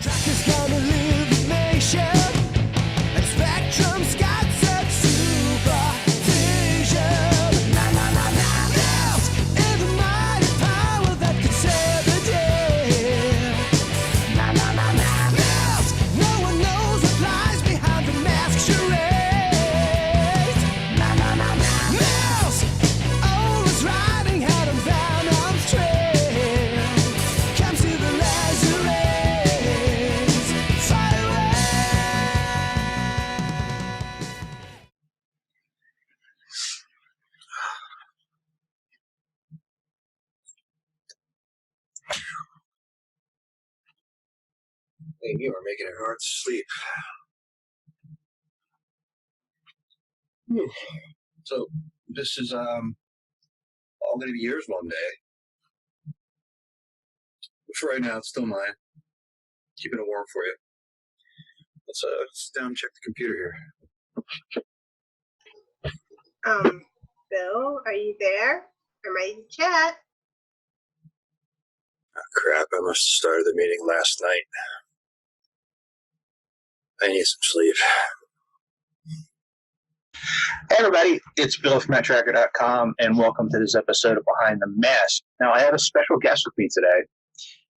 Tracker's gonna live the nation, and Spectrum's got such supervision. M.A.S.K is a mighty power that could save the day. M.A.S.K, no one knows what lies behind the mask charade. M.A.S.K, always riding out on Venom's trail. Comes to the laser rays, fire away. Hey, you are making it hard to sleep. So this is all gonna be yours one day. But for right now, it's still mine. Keeping it warm for you. Let's sit down and check the computer here. Bill, are you there? I'm ready to chat. Oh, crap, I must have started the meeting last night. I need some sleep. Hey everybody, it's Bill from Matt-Trakker.com, and welcome to this episode of Behind the Mask. Now, I have a special guest with me today,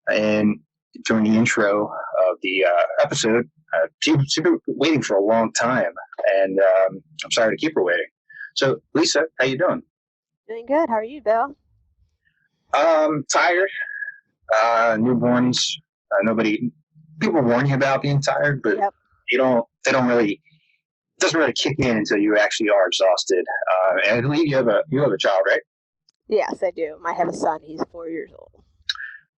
and during the intro of the episode, she's been waiting for a long time, and I'm sorry to keep her waiting. So, Lisa, how you doing? Doing good. How are you, Bill? Tired. Newborns. People warn you about being tired, but Yep. they don't really. It doesn't really kick in until you actually are exhausted. And I believe you have a child, right? Yes, I do. I have a son. He's 4 years old.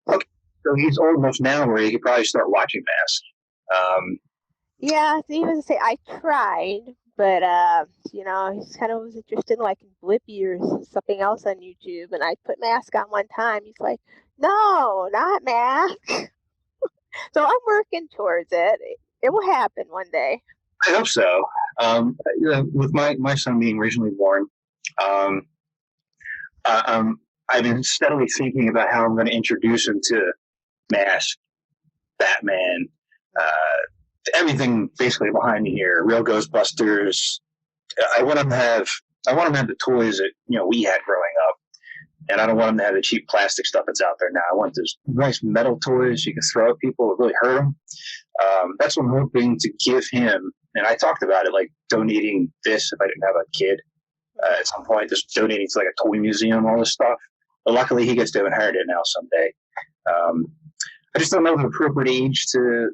So he's old enough now where he could probably start watching Mask. Yeah, so even to say I tried, but he's kind of was interested in like Blippi or something else on YouTube, and I put Mask on one time. He's like, "No, not Mask." So I'm working towards it. It will happen one day. I hope so. With my son being recently born, I've been steadily thinking about how I'm going to introduce him to Mask, Batman, everything basically behind me here. Real Ghostbusters. I want him to have the toys that we had growing up, and I don't want him to have the cheap plastic stuff that's out there now. I want those nice metal toys you can throw at people that really hurt them. That's what I'm hoping to give him. And I talked about it, like donating this if I didn't have a kid at some point, just donating to like a toy museum, all this stuff. But luckily, he gets to inherit it now someday. I just don't know the appropriate age to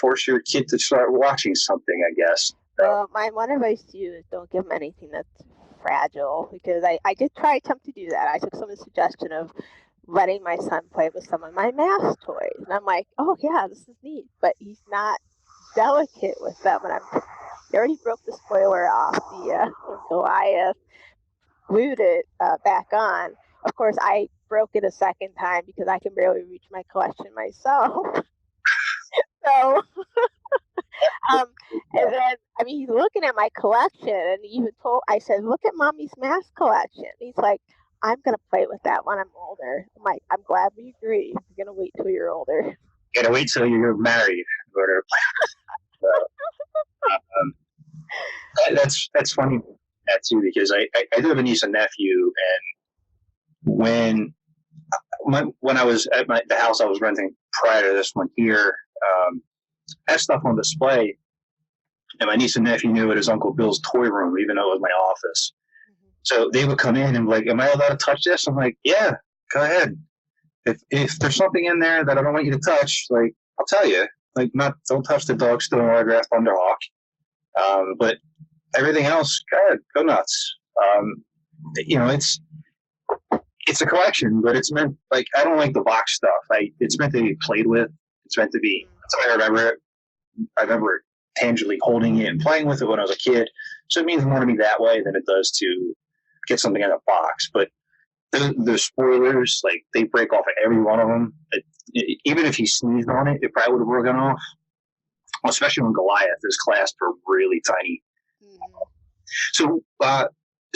force your kid to start watching something, I guess. Well, my one advice to you is don't give him anything that's fragile, because I did try attempt to do that. I took some of the suggestion of letting my son play with some of my Mask toys, and I'm like, oh yeah, this is neat, but he's not delicate with them, and they already broke the spoiler off the Goliath, glued it back on. Of course, I broke it a second time because I can barely reach my collection myself. So, and then, he's looking at my collection, and he even I said, look at Mommy's Mask collection. He's like, I'm going to play with that when I'm older. I'm like, I'm glad we agree. You're going to wait till you're older. You gotta wait till you're married in order to play. That's funny that too, because I do have a niece and nephew, and when I was at the house I was renting prior to this one here, I had stuff on display, and my niece and nephew knew it as Uncle Bill's toy room, even though it was my office. Mm-hmm. So they would come in and be like, am I allowed to touch this? I'm like, yeah, go ahead. If there's something in there that I don't want you to touch, like, I'll tell you. Like, don't touch the dog stone autograph Thunderhawk. But everything else, go ahead, go nuts. It's a collection, but it's meant, like, I don't like the box stuff. It's meant to be played with. It's meant to be, that's how I remember it. I remember tangibly holding it and playing with it when I was a kid. So it means more to me that way than it does to get something in a box. But the spoilers, like, they break off of every one of them. Even if he sneezed on it, it probably would have broken off. Especially when Goliath, his clasps are really tiny. Mm-hmm. So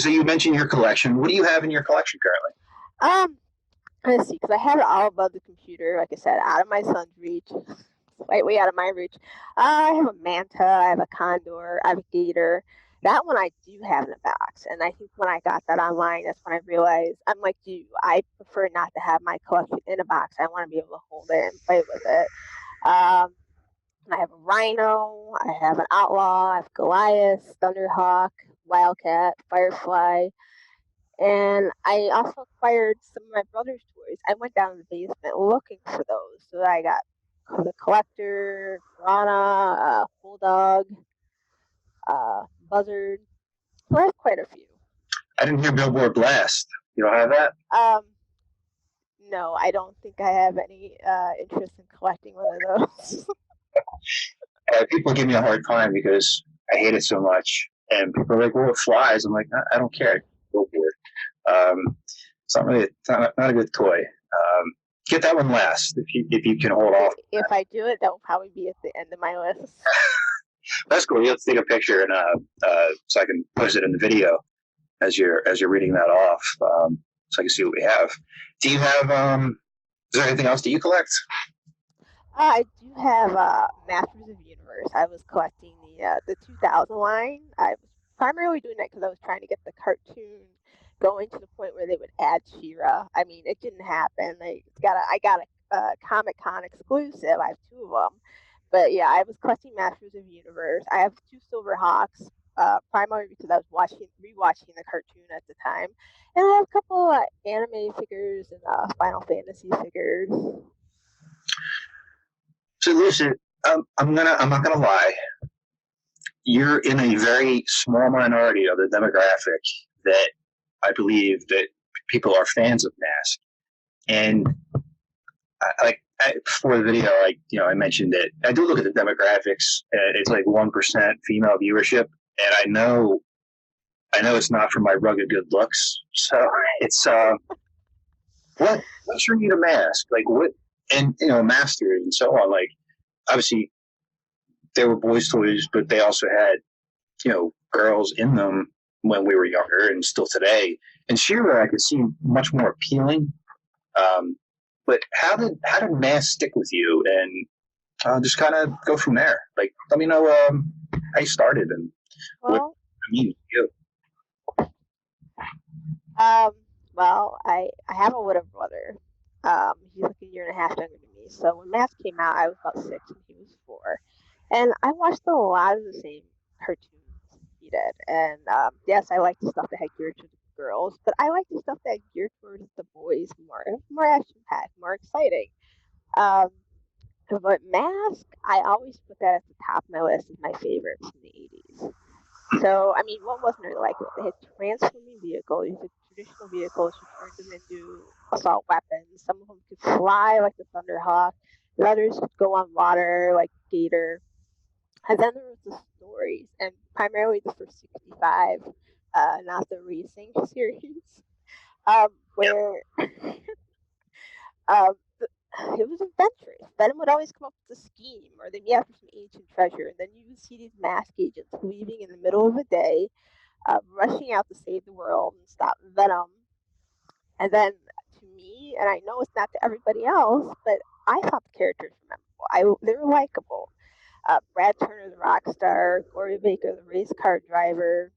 you mentioned your collection. What do you have in your collection currently? Let's see, because I have it all above the computer, like I said, out of my son's reach. way out of my reach. I have a manta, I have a condor, I have a gator. That one I do have in a box, and I think when I got that online, that's when I realized I'm like you. I prefer not to have my collection in a box. I want to be able to hold it and play with it. Um, I have a rhino, I have an outlaw, I have Goliath, Thunderhawk, Wildcat, Firefly, and I also acquired some of my brother's toys. I went down in the basement looking for those. So I got the collector, piranha, bulldog, buzzard. So I have quite a few. I didn't hear Billboard Blast. You don't have that? No, I don't think I have any interest in collecting one of those. People give me a hard time because I hate it so much. And people are like, well, it flies. I'm like, I don't care. Billboard. It's not really not a good toy. Get that one last if you can hold off. If I do it, that will probably be at the end of my list. That's cool. You'll take a picture and so I can post it in the video as you're reading that off, so I can see what we have. Do you have? Is there anything else that you collect? I do have Masters of Universe. I was collecting the 2000 line. I was primarily doing that because I was trying to get the cartoon going to the point where they would add She-Ra. I mean, it didn't happen. I got a Comic-Con exclusive. I have two of them. But yeah, I was collecting Masters of Universe. I have two Silver Hawks, primarily because I was rewatching the cartoon at the time. And I have a couple anime figures and Final Fantasy figures. So listen, I'm not gonna lie. You're in a very small minority of the demographic that I believe that people are fans of M.A.S.K. And before the video, I mentioned that I do look at the demographics. And it's like 1% female viewership, and I know it's not for my rugged good looks. So it's what's your need of M.A.S.K? Like what, and Masters and so on. Like obviously, they were boys' toys, but they also had girls in them when we were younger and still today. And She-Ra I could see much more appealing. But how did M.A.S.K stick with you? And just kind of go from there. Like, let me know how you started and what I mean to you. Well, I have a little brother. He's like a year and a half younger than me. So when M.A.S.K came out, I was about 6 and he was 4. And I watched a lot of the same cartoons he did. And yes, I liked the stuff that had geared to the girls, but I liked the stuff that had geared towards the boys more. It was more action-packed, more exciting. But M.A.S.K, I always put that at the top of my list of my favorites in the 80s. So, I mean, what wasn't it like? They had transforming vehicles. You had traditional vehicles. You turned them into assault weapons. Some of them could fly, like the Thunderhawk. The others could go on water, like Gator. And then there was the stories, and primarily the first 65, not the racing series, where it was adventurous. Venom would always come up with a scheme, or they'd be after some ancient treasure, and then you would see these M.A.S.K agents leaving in the middle of the day, rushing out to save the world and stop Venom. And then, to me, and I know it's not to everybody else, but I thought the characters were memorable. They were likable. Brad Turner, the rock star, Gloria Baker, the race car driver,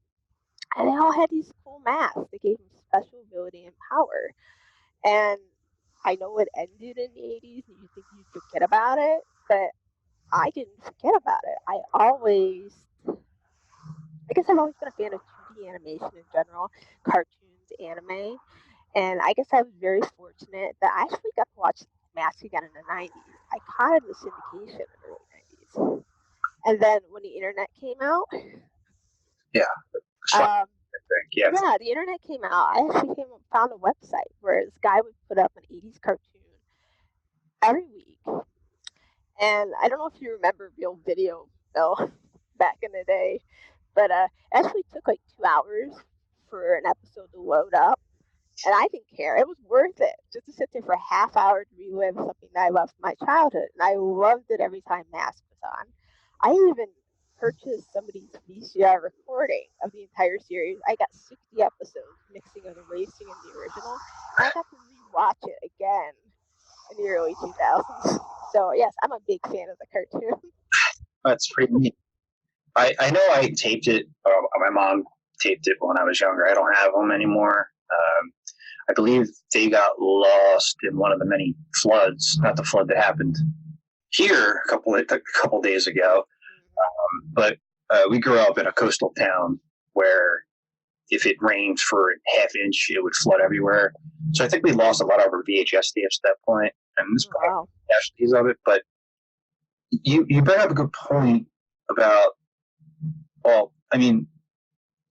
and they all had these cool masks that gave them special ability and power. And I know it ended in the 80s and you think you'd forget about it, but I didn't forget about it. I guess I've always been a fan of 2D animation in general, cartoons, anime, and I guess I was very fortunate that I actually got to watch M.A.S.K again in the 90s. I caught it in the syndication in the early 90s. And then when the internet came out, the internet came out. I actually found a website where this guy would put up an 80s cartoon every week. And I don't know if you remember Real Video, Bill, back in the day, but it actually took like 2 hours for an episode to load up. And I didn't care. It was worth it just to sit there for a half hour to relive something that I loved from my childhood. And I loved it every time M.A.S.K was on. I even purchased somebody's VCR recording of the entire series. I got 60 episodes mixing of the racing and the original. And I got to rewatch it again in the early 2000s. So yes, I'm a big fan of the cartoon. That's pretty neat. I know I taped it. My mom taped it when I was younger. I don't have them anymore. I believe they got lost in one of the many floods. Not the flood that happened here a couple days ago, but we grew up in a coastal town where if it rained for a half inch, it would flood everywhere. So I think we lost a lot of our VHS tapes at that point, and this Wow. casualties of it. But you bring up a good point about, well, I mean,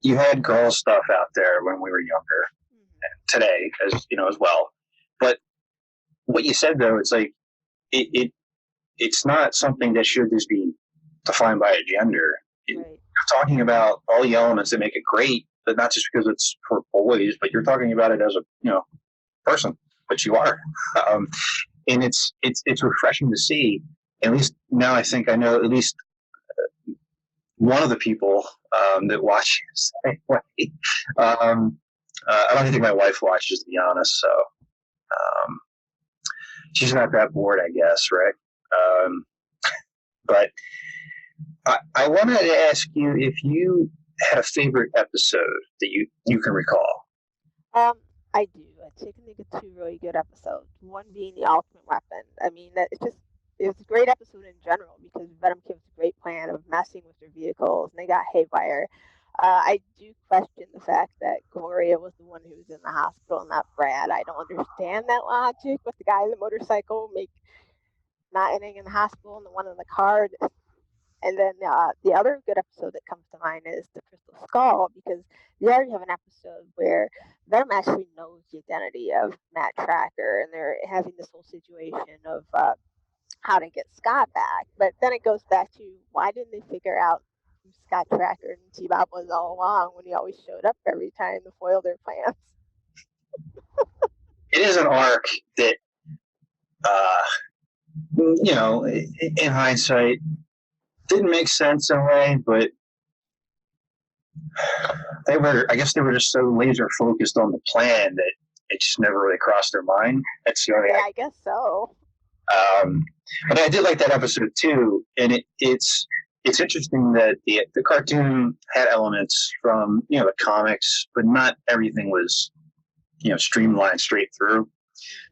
you had girl stuff out there when we were younger, and today as well. But what you said though, it's like it's not something that should just be defined by a gender. Right. You're talking about all the elements that make it great, but not just because it's for boys, but you're talking about it as a person, which you are, and it's refreshing to see. At least now, I think I know at least one of the people that watches anyway. I don't even think my wife watches, to be honest. So she's not that bored, I guess, right? But I wanted to ask you if you had a favorite episode that you can recall. I do. I can think of two really good episodes. One being the Ultimate Weapon. I mean, it's a great episode in general because Venom gives a great plan of messing with their vehicles, and they got haywire. I do question the fact that Gloria was the one who was in the hospital and not Brad. I don't understand that logic with the guy in the motorcycle not ending in the hospital and the one in the car. And then the other good episode that comes to mind is the Crystal Skull, because there you have an episode where Venom actually knows the identity of Matt-Trakker, and they're having this whole situation of how to get Scott back. But then it goes back to, why didn't they figure out who Scott Tracker and T-Bob was all along when he always showed up every time to foil their plans? It is an arc that, in hindsight, didn't make sense in a way, but I guess they were just so laser focused on the plan that it just never really crossed their mind. That's the only. Yeah, I guess so. But I did like that episode too, and it's interesting that the cartoon had elements from the comics, but not everything was streamlined straight through.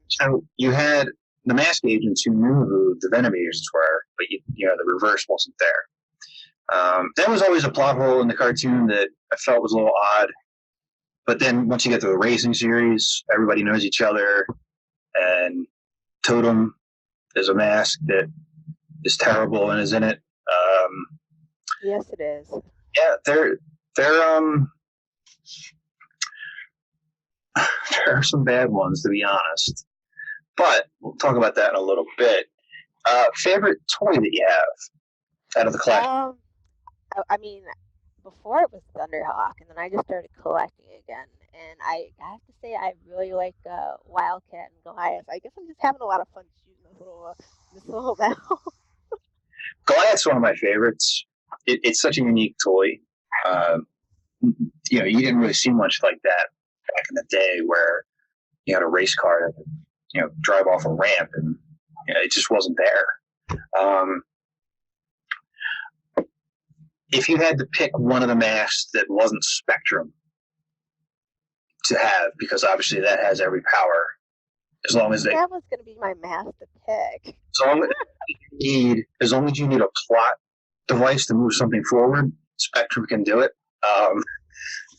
So you had the mask agents who knew who the Venom agents were, but the reverse wasn't there. That was always a plot hole in the cartoon that I felt was a little odd. But then once you get to the racing series, everybody knows each other, and Totem is a mask that is terrible and is in it. Yes, it is. Yeah, there are some bad ones, to be honest. But we'll talk about that in a little bit. Favorite toy that you have out of the collection? I mean, before it was Thunderhawk, and then I just started collecting again. And I have to say, I really like Wildcat and Goliath. I guess I'm just having a lot of fun shooting this little battle. Goliath's one of my favorites. It's such a unique toy. You didn't really see much like that back in the day, where you had a race car that would, drive off a ramp, and it just wasn't there. If you had to pick one of the masks that wasn't Spectrum to have, because obviously that has every power, as long as that was going to be my mask to pick. As long as you need a plot device to move something forward, Spectrum can do it.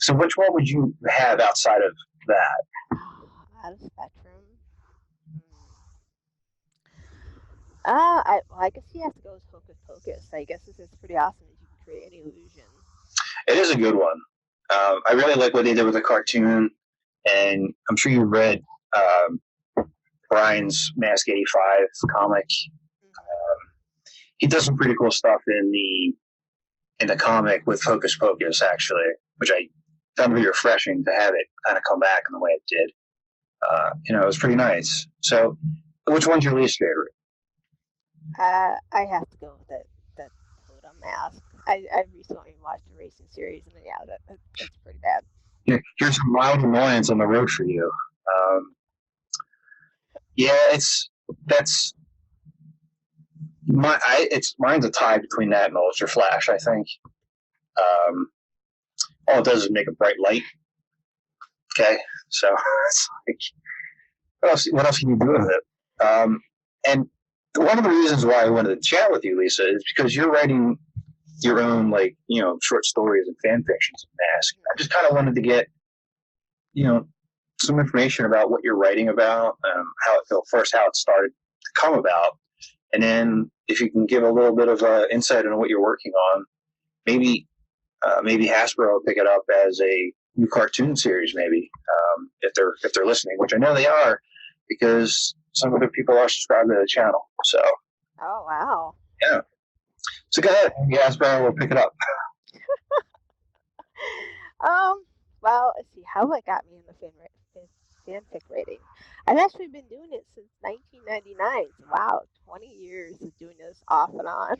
So which one would you have outside of that? Out of Spectrum? I guess you have to go with Hocus Pocus. I guess this is pretty awesome that you can create any illusion. It is a good one. I really like what they did with the cartoon, and I'm sure you read Brian's M.A.S.K 85 comic. He does some pretty cool stuff in the comic with Hocus Pocus, actually, which I found to be refreshing to have it kind of come back in the way it did. It was pretty nice. So, which one's your least favorite? I have to go with that Totem mask. I recently watched the racing series, and that's pretty bad. Yeah, here's some mild annoyance on the road for you. that's mine's a tie between that and Ultra Flash, I think. All it does is make a bright light. Okay, so it's like, what else can you do with it? And one of the reasons why I wanted to chat with you, Lisa, is because you're writing your own, like, short stories and fan fictions of M.A.S.K. I just kind of wanted to get, some information about what you're writing about, how it started to come about, and then if you can give a little bit of insight into what you're working on, maybe Hasbro will pick it up as a new cartoon series, maybe, if they're listening, which I know they are, because some other people are subscribed to the channel. So. Oh wow. Yeah. So go ahead, Hasbro will pick it up. Well, let's see how it got me in the fanfic rating. I've actually been doing it since 1999. So wow, 20 years of doing this off and on.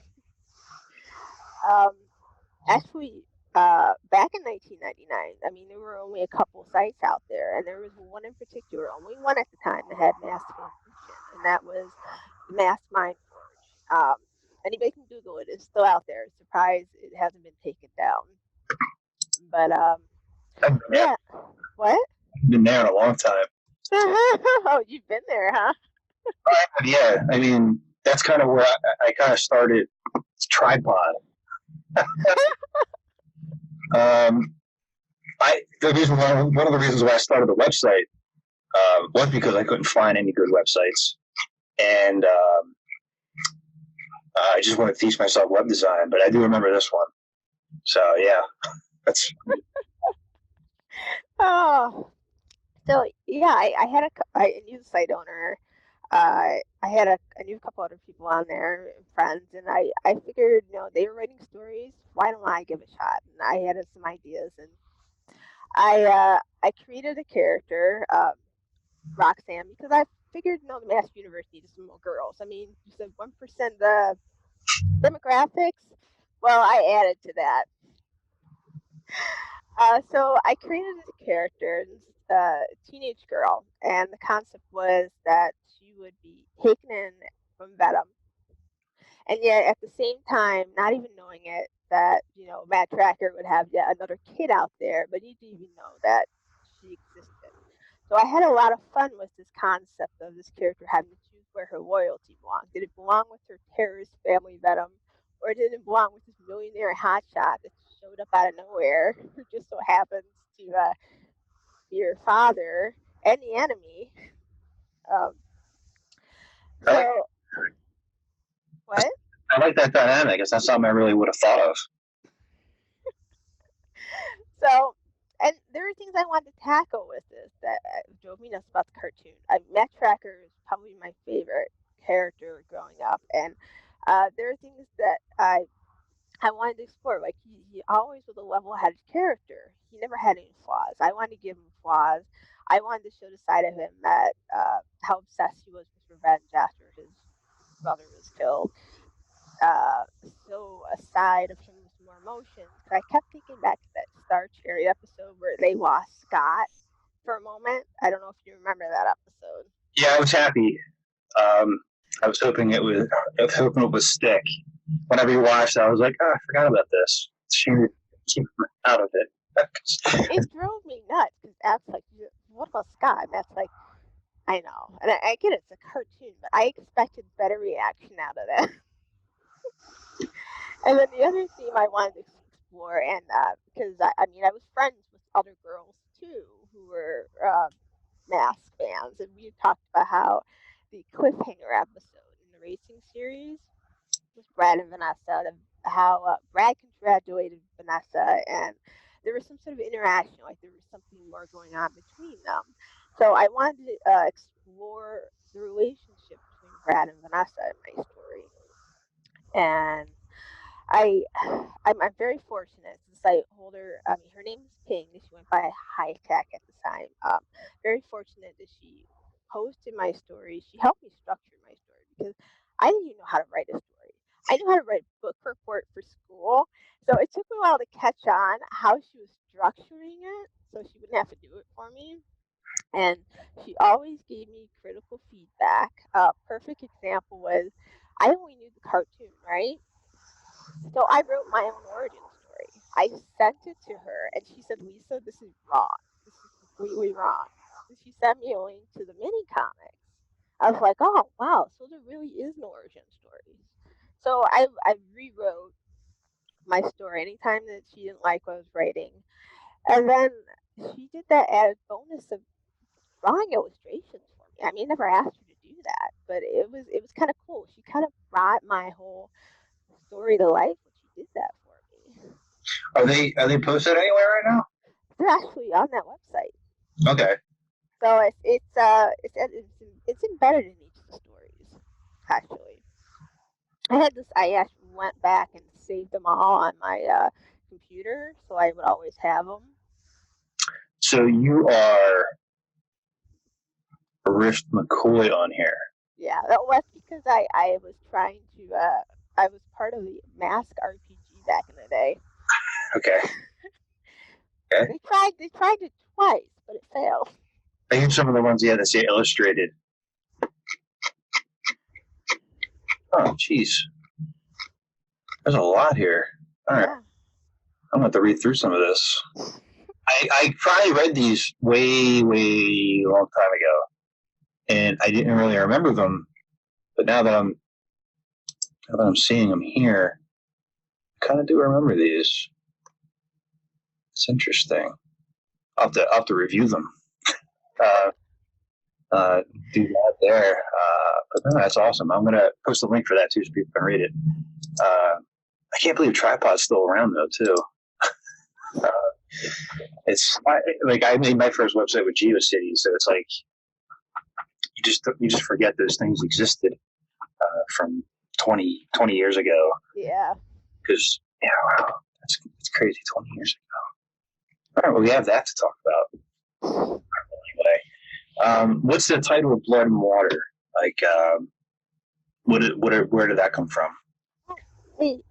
Actually, back in 1999, I mean, there were only a couple sites out there, and there was one in particular, only one at the time that had M.A.S.K fanfiction, and that was the M.A.S.K Mindforge. Anybody can Google it; it's still out there. Surprised it hasn't been taken down. But yeah, what? I've been there in a long time. Oh, you've been there, huh? Yeah, I mean, that's kind of where I kind of started Tripod. One of the reasons why I started the website was because I couldn't find any good websites, and I just wanted to teach myself web design. But I do remember this one, so yeah, that's. Oh, so yeah, I knew the site owner. I knew a couple other people on there, friends, and I figured, they were writing stories. Why don't I give it a shot? And I had some ideas, and I created a character, Roxanne, because I figured, the M.A.S.K universe needed some more girls. I mean, you said 1% the demographics. Well, I added to that. So I created this character, teenage girl, and the concept was that she would be taken in from Venom, and yet at the same time, not even knowing it, that Matt-Trakker would have yet another kid out there, but he didn't even know that she existed. So I had a lot of fun with this concept of this character having to choose where her loyalty belonged. Did it belong with her terrorist family Venom, or did it belong with this millionaire hotshot that showed up out of nowhere, who just so happens to be her father and the enemy? So what? I like that dynamic. It's not something I really would have thought of. So, and there are things I wanted to tackle with this that drove me nuts about the cartoon. Matt-Trakker is probably my favorite character growing up, and there are things that I wanted to explore. Like he always was a level-headed character. He never had any flaws. I wanted to give him flaws. I wanted to show the side of him that how obsessed he was with revenge after his brother was killed. So aside of him with more emotions, I kept thinking back to that Star Cherry episode where they lost Scott for a moment. I don't know if you remember that episode. Yeah, I was happy. I was hoping it would stick. Whenever you watched, I was like, I forgot about this. She keep out of it. It drove me nuts because Matt's like, what about Scott? Matt's like, I know, and I get it, it's a cartoon, but I expected better reaction out of that. And then the other theme I wanted to explore, and because I was friends with other girls too who were M.A.S.K fans, and we talked about how the cliffhanger episode in the racing series was Brad and Vanessa, and how Brad congratulated Vanessa, and there was some sort of interaction, like there was something more going on between them. So I wanted to explore the relationship between Brad and Vanessa in my story, and I'm very fortunate since I hold her. I mean, her name is Ping. She went by High Tech at the time. Very fortunate that she posted my story. She helped me structure my story because I didn't even know how to write a story. I knew how to write a book report for school, so it took me a while to catch on how she was structuring it, so she wouldn't have to do it for me. And she always gave me critical feedback. A perfect example was I only knew the cartoon, right? So I wrote my own origin story. I sent it to her, and she said, Lisa, this is wrong. This is completely wrong. And she sent me a link to the mini comics. I was like, oh, wow, so there really is no origin stories. So I rewrote my story anytime that she didn't like what I was writing. And then she did that added bonus of drawing illustrations for me. I mean, I never asked her to do that, but it was kind of cool. She kind of brought my whole story to life when she did that for me. Are they posted anywhere right now? They're actually on that website, Okay. so it's embedded in each of the stories. Actually, I actually went back and saved them all on my computer, so I would always have them. So you are Rift McCoy on here. Yeah, that was because I was trying to I was part of the M.A.S.K RPG back in the day. Okay. They tried it twice, but it failed. I hear some of the ones you had to say illustrated. Oh, jeez. There's a lot here. All right. Yeah. I'm going to have to read through some of this. I probably read these way long time ago, and I didn't really remember them. But now that I'm seeing them here, I kind of do remember these. It's interesting. I'll have to review them. Do that there. But no, that's awesome. I'm going to post a link for that too so people can read it. I can't believe Tripod's still around though too. I made my first website with GeoCities, so it's like you just forget those things existed from 20 years ago. Yeah. Because wow, that's crazy. 20 years ago. All right, well we have that to talk about. Anyway, what's the title of Blood and Water? Like, where did that come from? Wait,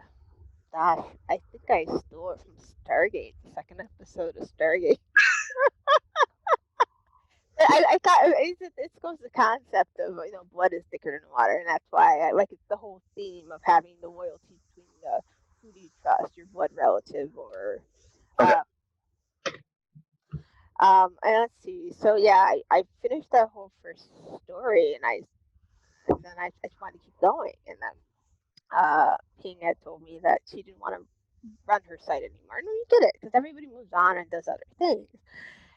gosh, I think I stole it from Stargate, the second episode of Stargate. I thought it goes to the concept of blood is thicker than water, and that's why I like it's the whole theme of having the loyalty between who do you trust, your blood relative or. Okay. And let's see. So yeah, I finished that whole first story, and then I just wanted to keep going, and then Ping had told me that she didn't want to run her site anymore. No, you get it, because everybody moves on and does other things.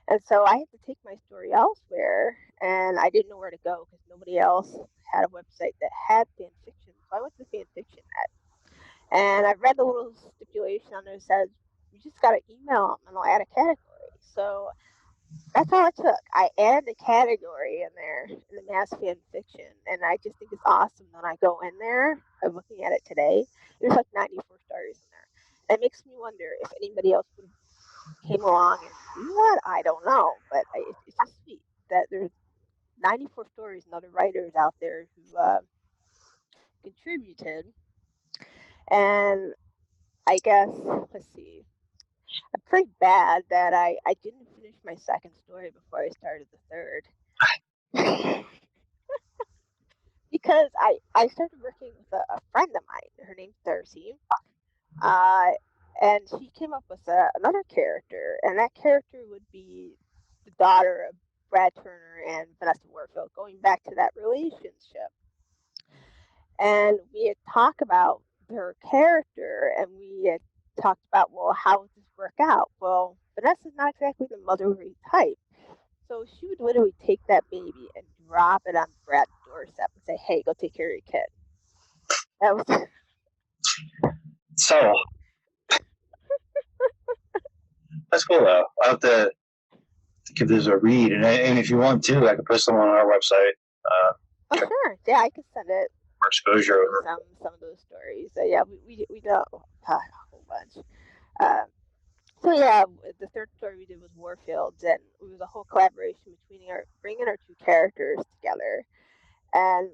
And so I had to take my story elsewhere, and I didn't know where to go because nobody else had a website that had fan fiction. So I went to FanFiction.net, and I read the little stipulation on there that says you just got to email them and they'll add a category. So that's all it took. I added the category in there in the M.A.S.K fan fiction, and I just think it's awesome. When I go in there, I'm looking at it today. There's like 94 stars in there. And it makes me wonder if anybody else would have came along and do that. I don't know, but it's just sweet that there's 94 stories and other writers out there who contributed. And I guess let's see. I'm pretty bad that I didn't finish my second story before I started the third. Because I started working with a friend of mine. Her name's Darcy. And she came up with another character, and that character would be the daughter of Brad Turner and Vanessa Warfield, going back to that relationship. And we had talked about her character, and we had talked about, well, how would this work out? Well, Vanessa's not exactly the motherly type. So she would literally take that baby and drop it on Brad's doorstep and say, hey, go take care of your kid. That was So that's cool though. I'll have to give this a read, and if you want to, I can post them on our website. oh, sure. Yeah, I could send it. For exposure over. Some of those stories. Yeah, we know a whole bunch. So yeah, the third story we did was Warfields, and it was a whole collaboration between bringing our two characters together, and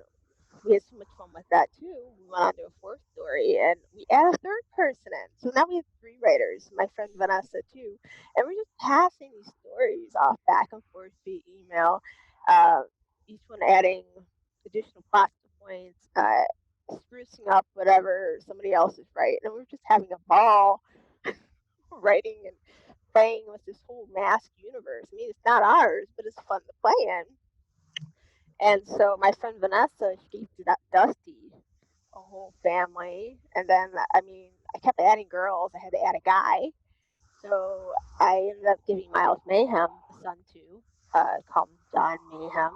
we had so much fun with that too. We went on to a fourth story, and we added a third person in. So now we have three writers, my friend Vanessa too, and we're just passing these stories stories off back and forth via email, each one adding additional plot points, sprucing up whatever somebody else is writing. And we're just having a ball writing and playing with this whole M.A.S.K universe. I mean, it's not ours, but it's fun to play in. And so my friend Vanessa, she gave Dusty a whole family. And then, I mean, I kept adding girls. I had to add a guy. So I ended up giving Miles Mayhem a son too, called John Mayhem.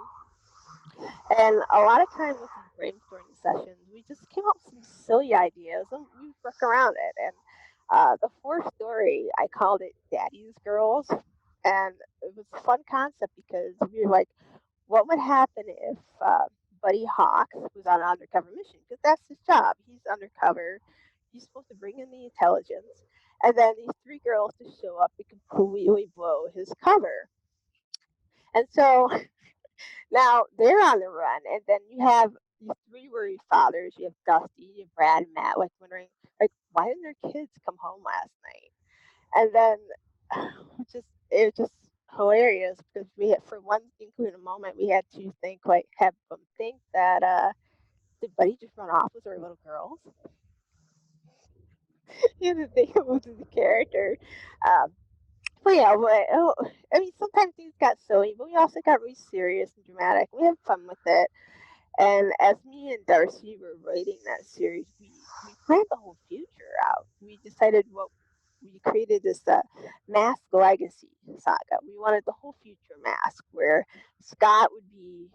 And a lot of times with these brainstorming sessions, we just came up with some silly ideas and we work around it. And the fourth story, I called it Daddy's Girls. And it was a fun concept because we were like, what would happen if Buddy Hawk was on an undercover mission? Because that's his job. He's undercover. He's supposed to bring in the intelligence. And then these three girls just show up and completely blow his cover. And so now they're on the run. And then you have these three worried fathers. You have Dusty, you have Brad, and Matt, like wondering, like, why didn't their kids come home last night? And then it was just hilarious because we had, for one included moment, we had to think, like, have them think that, did Buddy just run off with our little girls? You had to think it was the character. But yeah, I mean, sometimes things got silly, but we also got really serious and dramatic. We had fun with it. And as me and Darcy were writing that series, we planned the whole future out. We decided we created this M.A.S.K legacy saga. We wanted the whole future M.A.S.K where Scott would be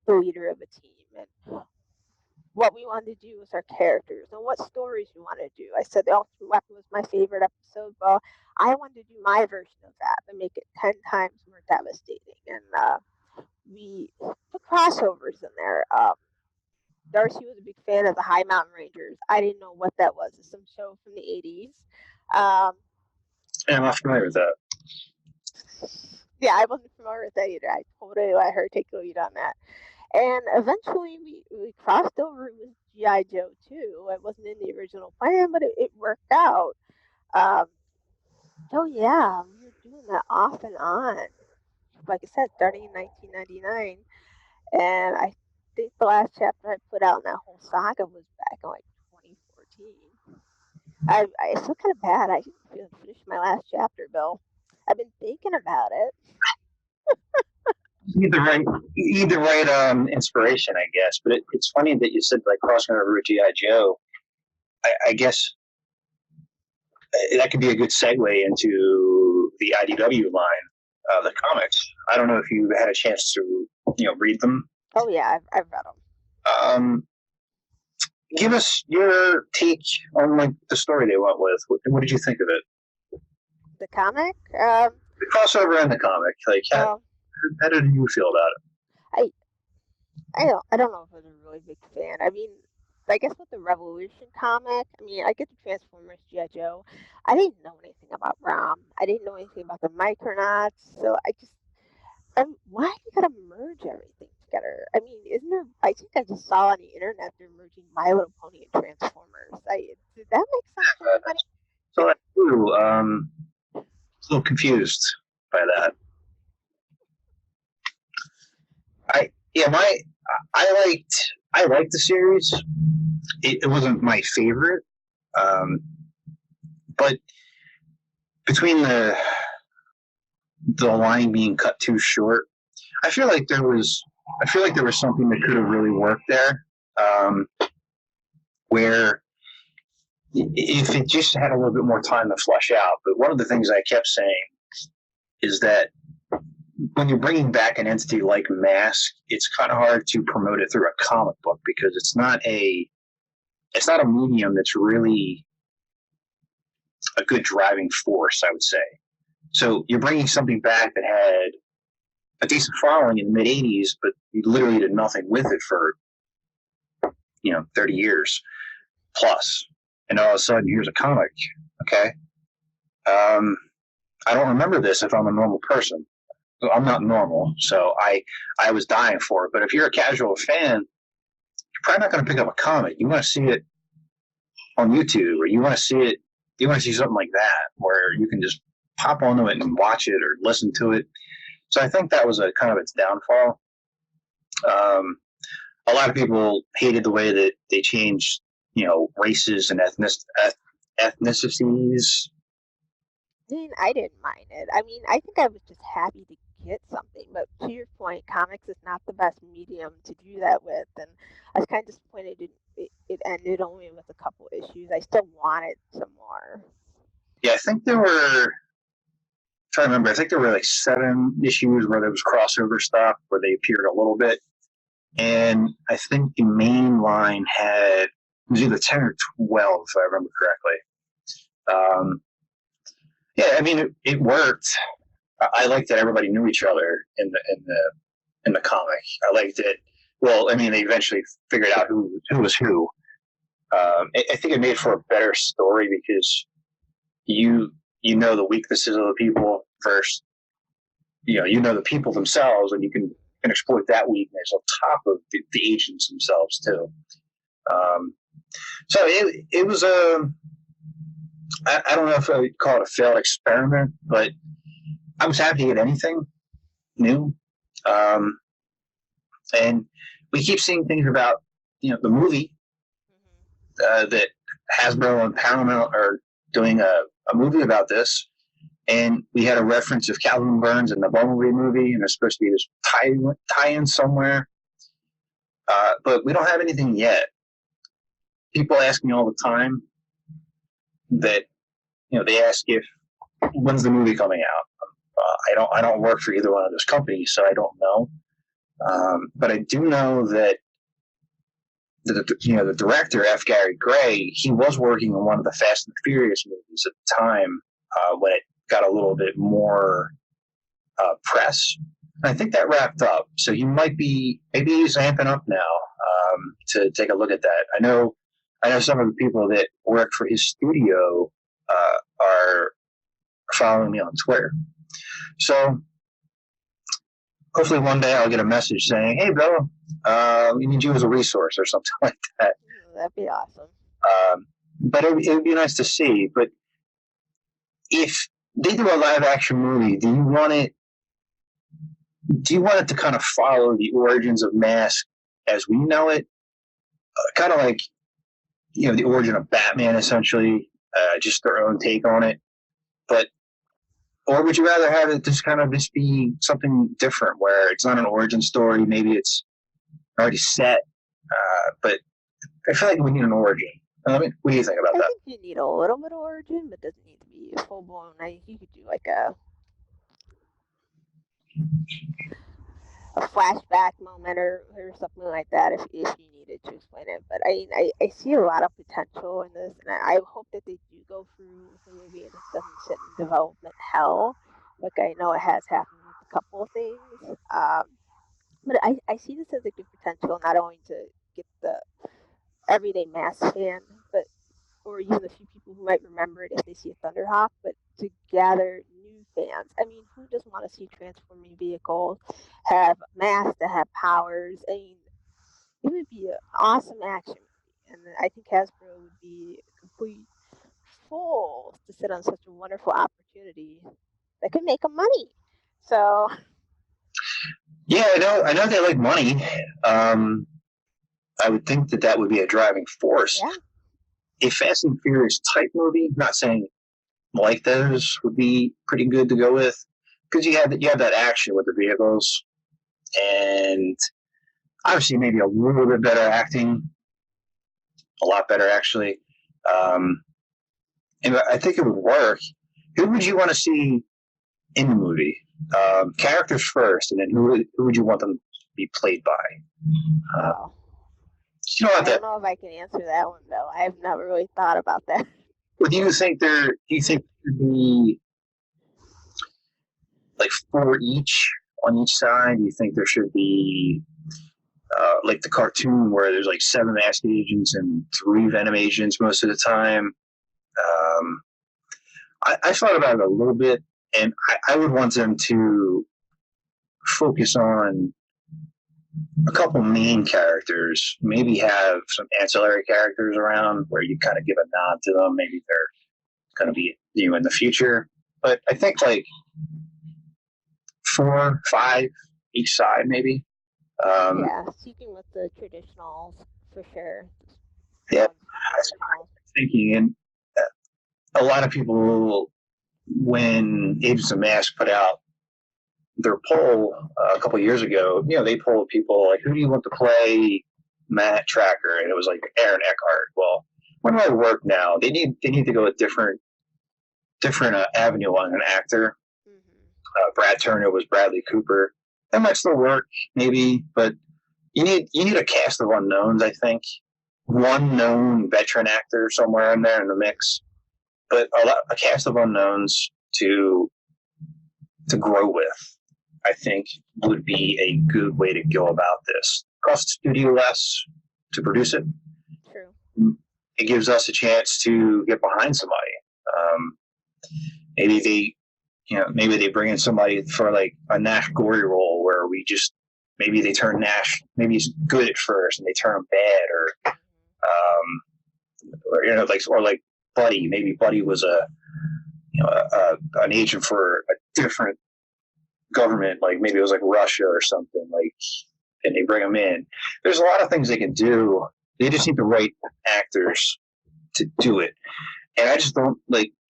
the leader of a team, and what we wanted to do with our characters and what stories we wanted to do. I said the Ultimate Weapon was my favorite episode. Well, I wanted to do my version of that and make it 10 times more devastating. And we put crossovers in there. Darcy was a big fan of the High Mountain Rangers. I didn't know what that was. It's some show from the 80s. Yeah, I'm not familiar with that. Yeah, I wasn't familiar with that either. I totally let her take the lead on that. And eventually we crossed over with G.I. Joe too. It wasn't in the original plan, but it worked out. So yeah, we were doing that off and on. Like I said, starting in 1999. And I think the last chapter I put out in that whole saga was back in like 2014. I feel kind of bad. I didn't finish my last chapter, Bill. I've been thinking about it. You need the right inspiration, I guess. But it's funny that you said like crossing over with G.I. Joe. I guess that could be a good segue into the IDW line, the comics. I don't know if you had a chance to read them. Oh yeah, I've read them. Give us your take on like the story they went with. What did you think of it? The comic? The crossover and the comic. Like how did you feel about it? I don't know if I was a really big fan. I mean, I guess with the Revolution comic, I mean, I get the Transformers, G.I. Joe. I didn't know anything about ROM. I didn't know anything about the Micronauts. So why do you gotta merge everything together? I mean, isn't there? I think I just saw on the internet they're merging My Little Pony and Transformers. Did that make sense to anybody? So I too, a little confused by that. I liked the series. It wasn't my favorite, but between the line being cut too short, I feel like there was something that could have really worked there, where if it just had a little bit more time to flesh out. But one of the things I kept saying is that when you're bringing back an entity like M.A.S.K, it's kind of hard to promote it through a comic book because it's not a medium that's really a good driving force, I would say. So you're bringing something back that had a decent following in the mid '80s, but you literally did nothing with it for 30 years plus, and all of a sudden here's a comic. Okay, I don't remember this if I'm a normal person. I'm not normal, so I was dying for it. But if you're a casual fan, you're probably not going to pick up a comic. You want to see it on YouTube, or you want to see something like that where you can just hop onto it and watch it or listen to it. So I think that was a kind of its downfall. A lot of people hated the way that they changed, races and ethnicities. I mean, I didn't mind it. I mean, I think I was just happy to get something. But to your point, comics is not the best medium to do that with. And I was kind of disappointed it ended only with a couple issues. I still wanted some more. Yeah, I think there were, trying to remember, I think there were like 7 issues where there was crossover stuff where they appeared a little bit. And I think the main line it was either 10 or 12, if I remember correctly. Yeah, I mean, it worked. I liked that everybody knew each other in the comic. I liked it. Well, I mean, they eventually figured out who was who. I think it made for a better story because you know the weaknesses of the people versus you know the people themselves, and you can exploit that weakness on top of the agents themselves too. So it was I don't know if I would call it a failed experiment, but I was happy to get anything new. And we keep seeing things about the movie that Hasbro and Paramount are doing a movie about this. And we had a reference of Calvin Burns in the Bumblebee movie, and there's supposed to be this tie-in somewhere. But we don't have anything yet. People ask me all the time that, they ask when's the movie coming out? I don't work for either one of those companies, so I don't know. But I do know that the director, F. Gary Gray, he was working on one of the Fast and Furious movies at the time when it got a little bit more press. And I think that wrapped up. So maybe he's amping up now to take a look at that. I know some of the people that work for his studio are following me on Twitter. So hopefully one day I'll get a message saying, "Hey, bro, we need you as a resource," or something like that. That'd be awesome. But it would be nice to see. But if they do a live action movie, do you want it to kind of follow the origins of M.A.S.K as we know it? Kind of like, the origin of Batman, essentially, just their own take on it. Or would you rather have it just be something different, where it's not an origin story, maybe it's already set, but I feel like we need an origin. I mean, what do you think about that? I think you need a little bit of origin, but it doesn't need to be full blown. I think you could do like a flashback moment or something like that if you needed to explain it. But I see a lot of potential in this, and I hope that they do go through with the movie and it doesn't sit in development hell, like I know it has happened with a couple of things. But I see this as a good potential, not only to get the everyday M.A.S.K fan, or even the few people who might remember it if they see a Thunderhawk, but to gather new fans. I mean, who doesn't want to see transforming vehicles have M.A.S.K that have powers? I mean, it would be an awesome action movie, and I think Hasbro would be complete fools to sit on such a wonderful opportunity that could make them money. So, yeah, I know they like money. I would think that would be a driving force. yeah. A Fast and Furious type movie, not saying like those, would be pretty good to go with, because you have that action with the vehicles, and obviously maybe a little bit better acting, a lot better actually, and I think it would work. Who would you want to see in the movie? Characters first, and then who would you want them to be played by? Wow. I don't know if I can answer that one though. I have never really thought about that. Well, do you think there should be like 4 each on each side? Do you think there should be like the cartoon where there's like 7 M.A.S.K agents and 3 Venom agents most of the time? I thought about it a little bit, and I would want them to focus on a couple main characters, maybe have some ancillary characters around where you kind of give a nod to them. Maybe they're going to be in the future. but I think like 4, 5 each side, maybe. Yeah, sticking with the traditionals for sure. Yeah, Ones from the original. thinking, and a lot of people, when Agents of M.A.S.K put out their poll a couple of years ago, they polled people like, who do you want to play Matt-Trakker? And it was like Aaron Eckhart. Well, where do I work now? They need to go a different avenue on an actor. Brad Turner was Bradley Cooper. That might still work, maybe, but you need a cast of unknowns. I think one known veteran actor somewhere in there in the mix, but a cast of unknowns to grow with, I think, would be a good way to go about this. Cost the studio less to produce it. True. It gives us a chance to get behind somebody. Maybe they bring in somebody for like a Nash Gory role where maybe they turn Nash, maybe he's good at first and they turn him bad, or like Buddy. Maybe Buddy was an agent for a different government, like maybe it was like Russia or something, like, and they bring him in. There's a lot of things they can do. They just need the right actors to do it. And I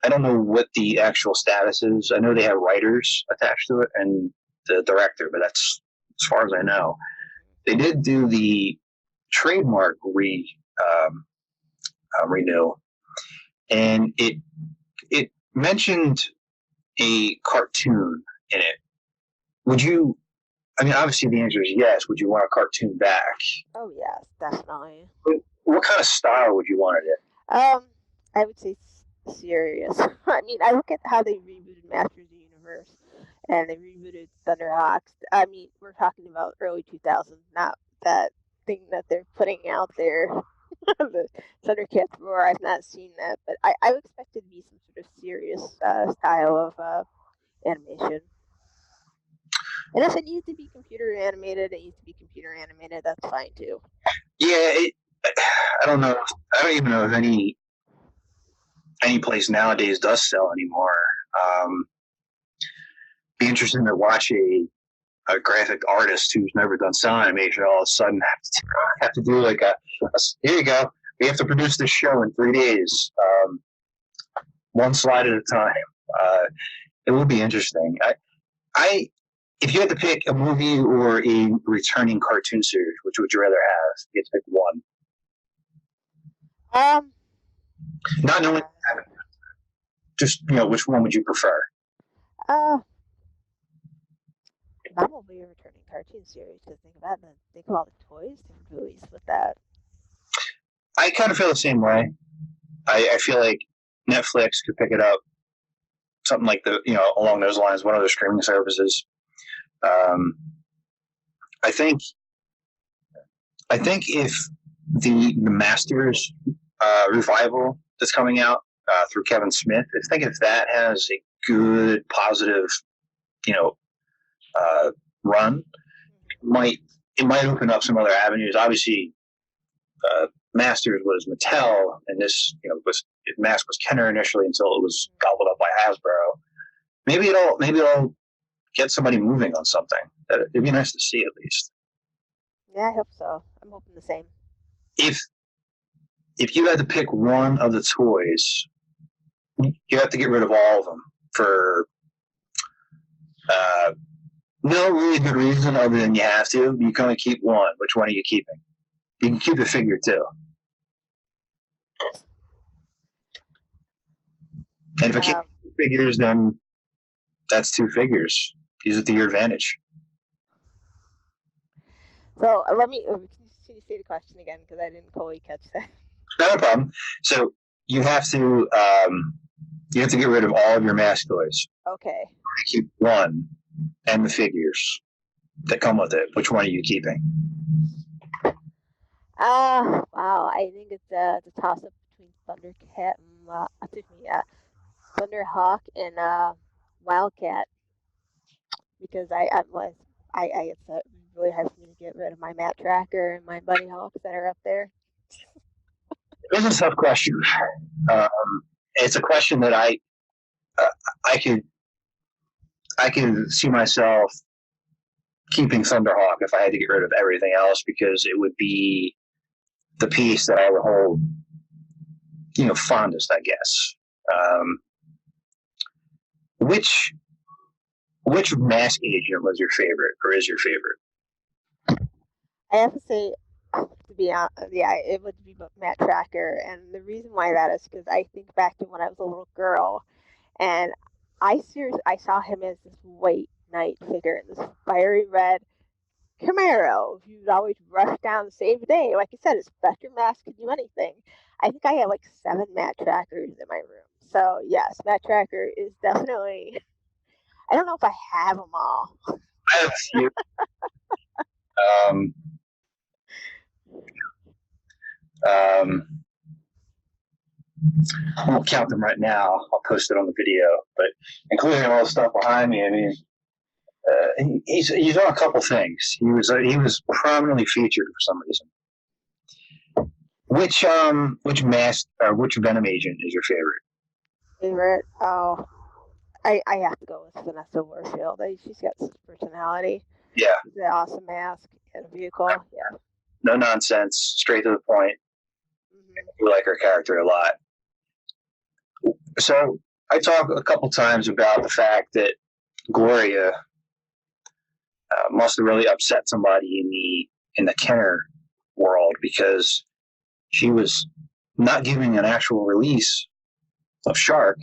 don't know what the actual status is. I know they have writers attached to it and the director, but that's as far as I know. They did do the trademark renew, and it mentioned a cartoon in it. Would you? I mean, obviously the answer is yes. Would you want a cartoon back? Oh yes, definitely. What kind of style would you want it in? I would say serious. I mean, I look at how they rebooted Masters of the Universe, and they rebooted Thunderhawks. I mean, we're talking about early 2000s, not that thing that they're putting out there. The Thundercats Roar. I've not seen that, but I would expect it to be some sort of serious style of animation. And if it needs to be computer animated, it needs to be computer animated. That's fine too. Yeah, I don't know. I don't even know if any place nowadays does sell anymore. Be interesting to watch a graphic artist who's never done sound animation all of a sudden have to do like here you go. We have to produce this show in 3 days, one slide at a time. It would be interesting. If you had to pick a movie or a returning cartoon series, which would you rather have? You had to pick one. Not knowing, just which one would you prefer? Probably a returning cartoon series. To think about it, think of all the toys they released with that. I kind of feel the same way. I feel like Netflix could pick it up, something like along those lines. One of the streaming services. I think if the Masters revival that's coming out through Kevin Smith, if that has a good positive run, it might open up some other avenues. Obviously, Masters was Mattel, and this M.A.S.K was Kenner initially until it was gobbled up by Hasbro. Maybe it'll get somebody moving on something. It'd be nice to see at least. Yeah, I hope so. I'm hoping the same. If you had to pick one of the toys, you have to get rid of all of them for no really good reason other than you have to. You can only keep one. Which one are you keeping? You can keep the figure too. And if I keep figures, then that's 2 figures. Use it to your advantage. So let me can you say the question again, because I didn't fully catch that. Not a problem. So you have to get rid of all of your M.A.S.K toys. Okay. Keep one and the figures that come with it. Which one are you keeping? Wow. I think it's a toss up between Thundercat and Thunderhawk and Wildcat, because it's really hard for me to get rid of my Matt-Trakker and my Buddy Hawks that are up there. It's a tough question. It's a question that I could see myself keeping Thunderhawk if I had to get rid of everything else, because it would be the piece that I would hold, fondest, I guess. Which M.A.S.K agent was your favorite, or is your favorite? I have to say, to be honest, yeah, it would be Matt-Trakker, and the reason why that is because I think back to when I was a little girl, and I saw him as this white knight figure in this fiery red Camaro. You'd always rush down to save the day. Like you said, it's Spectre Mask can do anything. I think I have like 7 Matt-Trakkers in my room. So yes, Matt-Trakker is definitely. I don't know if I have them all. I have a few. I won't count them right now. I'll post it on the video, but including all the stuff behind me, I mean, he's on a couple things. He was prominently featured for some reason. Which M.A.S.K or which Venom agent is your favorite? Favorite? Oh, I have to go with Vanessa Warfield. She's got such personality. Yeah. She's an awesome mask and a vehicle. Yeah. No nonsense, straight to the point. We like her character a lot. So I talked a couple times about the fact that Gloria must have really upset somebody in the Kenner world, because she was not giving an actual release of Shark,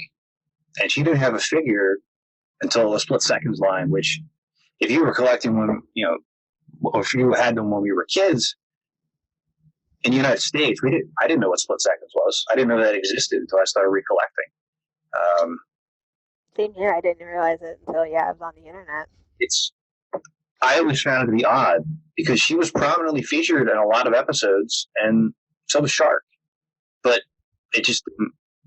and she didn't have a figure until the Split Seconds line, which if you were collecting when, or if you had them when we were kids in the United States, I didn't know what Split Seconds was. I didn't know that existed until I started recollecting. Same here. I didn't realize it until I was on the internet. I always found it to be odd, because she was prominently featured in a lot of episodes, and so was Shark. But it just,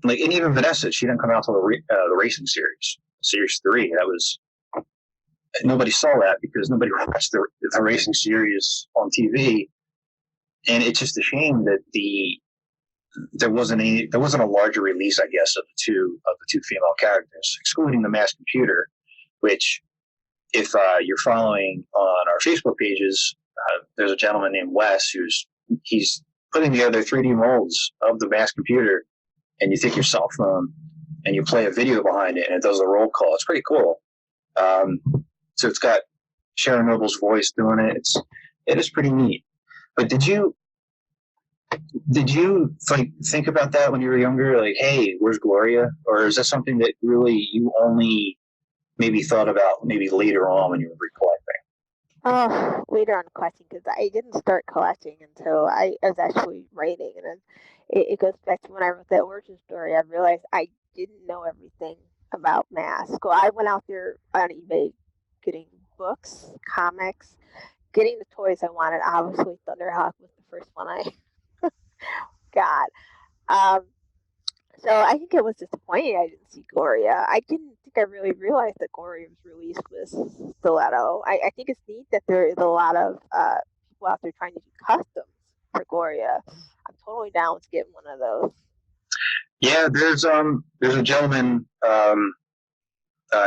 and even Vanessa, she didn't come out till the racing series 3. That was, nobody saw that because nobody watched the racing series on TV, and it's just a shame that there wasn't a larger release, I guess, of the two female characters, excluding the M.A.S.K computer, which, if you're following on our Facebook pages, there's a gentleman named Wes he's putting together 3D molds of the M.A.S.K computer, and you take your cell phone and you play a video behind it, and it does a roll call. It's pretty cool. So it's got Sharon Noble's voice doing it. It is pretty neat. But did you think about that when you were younger? Like, hey, where's Gloria? Or is that something that really you only maybe thought about maybe later on when you were recollecting? Oh, later on collecting, because I didn't start collecting until I was actually writing, and it goes back to when I wrote that origin story. I realized I didn't know everything about M.A.S.K. So I went out there on eBay getting books, comics, getting the toys I wanted. Obviously, Thunderhawk was the first one I got. So I think it was disappointing I didn't see Gloria. I didn't think I really realized that Gloria was released with Stiletto. I think it's neat that there is a lot of people out there trying to do customs for Gloria. I'm totally down with getting one of those. Yeah, there's a gentleman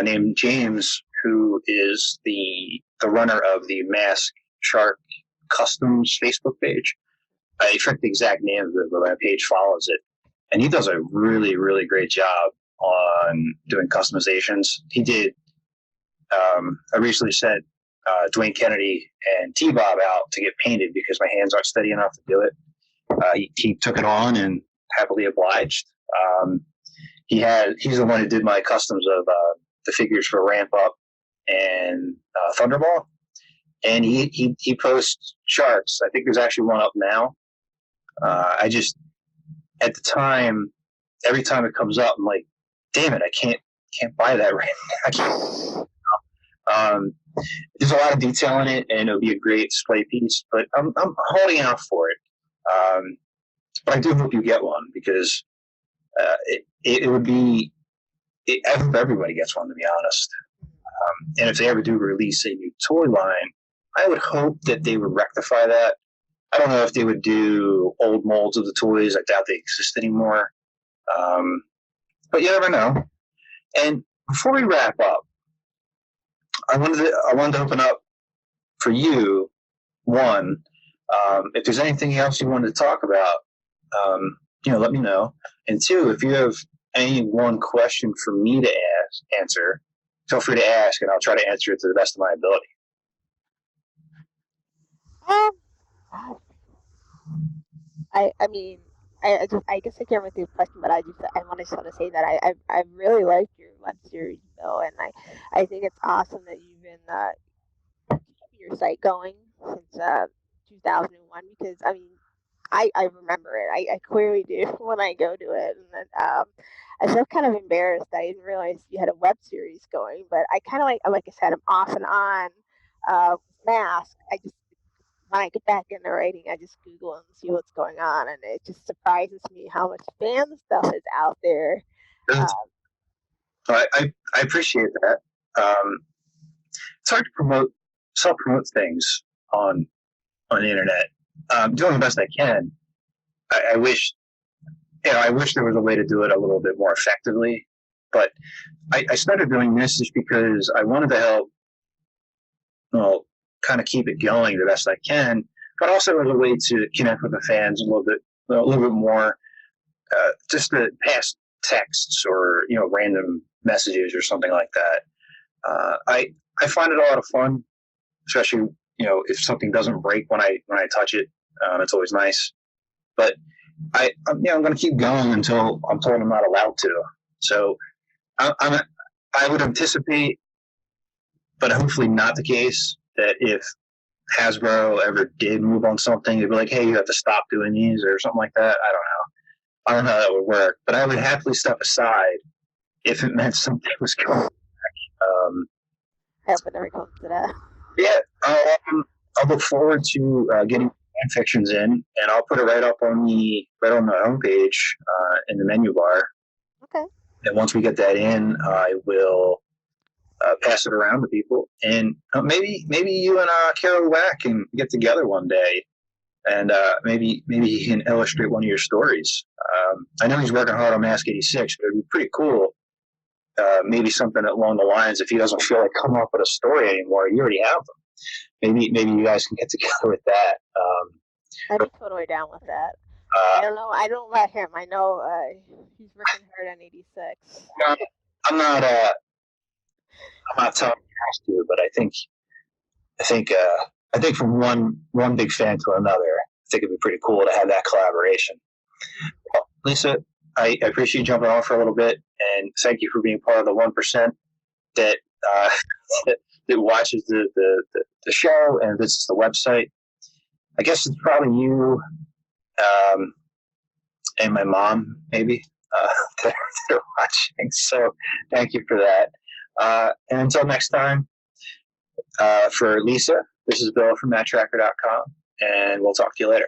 named James who is the runner of the M.A.S.K Shark Customs Facebook page. I forget the exact name of it, but my page follows it. And he does a really, really great job on doing customizations. He did, I recently sent Dwayne Kennedy and T-Bob out to get painted because my hands aren't steady enough to do it. He took it on and happily obliged. He's the one who did my customs of the figures for Ramp Up and Thunderball. And he posts Sharks. I think there's actually one up now. At the time, every time it comes up, I'm like, damn it, I can't buy that right now. There's a lot of detail in it, and it'll be a great display piece, but I'm holding out for it. But I do hope you get one, because it would be, I hope everybody gets one, to be honest. And if they ever do release a new toy line, I would hope that they would rectify that. I don't know if they would do old molds of the toys. I doubt they exist anymore. But you never know. And before we wrap up, I wanted to open up for you. One, if there's anything else you wanted to talk about, let me know. And two, if you have any one question for me to answer, feel free to ask, and I'll try to answer it to the best of my ability. I guess I can't remember the question, but I just want to say that I really like your web series, Bill, and I think it's awesome that you've been keeping your site going since 2001, because I remember it. I clearly do when I go to it, and then, I feel kind of embarrassed. I didn't realize you had a web series going, but I kind of like I said, I'm off and on M.A.S.K. When I get back into writing, I just Google and see what's going on, and it just surprises me how much fan stuff is out there. I appreciate that. It's hard to self-promote things on the internet. Doing the best I can. I wish there was a way to do it a little bit more effectively, but I started doing this just because I wanted to help, kind of keep it going the best I can, but also as a way to connect with the fans a little bit more, just to pass texts or random messages or something like that. I find it a lot of fun, especially if something doesn't break when I touch it. It's always nice, but I'm going to keep going until I'm told I'm not allowed to. So I would anticipate, but hopefully not the case, that if Hasbro ever did move on something, they'd be like, hey, you have to stop doing these or something like that. I don't know how that would work, but I would happily step aside if it meant something was going back. I hope it never comes to that. Yeah, I'll look forward to getting fan fictions in, and I'll put it right on the homepage in the menu bar. Okay. And once we get that in, I will pass it around to people, and maybe you and Carol Wack can get together one day, and maybe he can illustrate one of your stories. I know he's working hard on M.A.S.K 86, but it'd be pretty cool. Maybe something along the lines, if he doesn't feel like coming up with a story anymore, you already have them. Maybe you guys can get together with that. I'd be totally down with that. I don't know. I don't let him. I know he's working hard on 86. I'm not telling you has to, but I think from one big fan to another, I think it'd be pretty cool to have that collaboration. Well, Lisa, I appreciate you jumping on for a little bit, and thank you for being part of the 1% that that watches the show and visits the website. I guess it's probably you and my mom, maybe, that are watching. So thank you for that. And until next time, for Lisa, this is Bill from Matt-Trakker.com, and we'll talk to you later.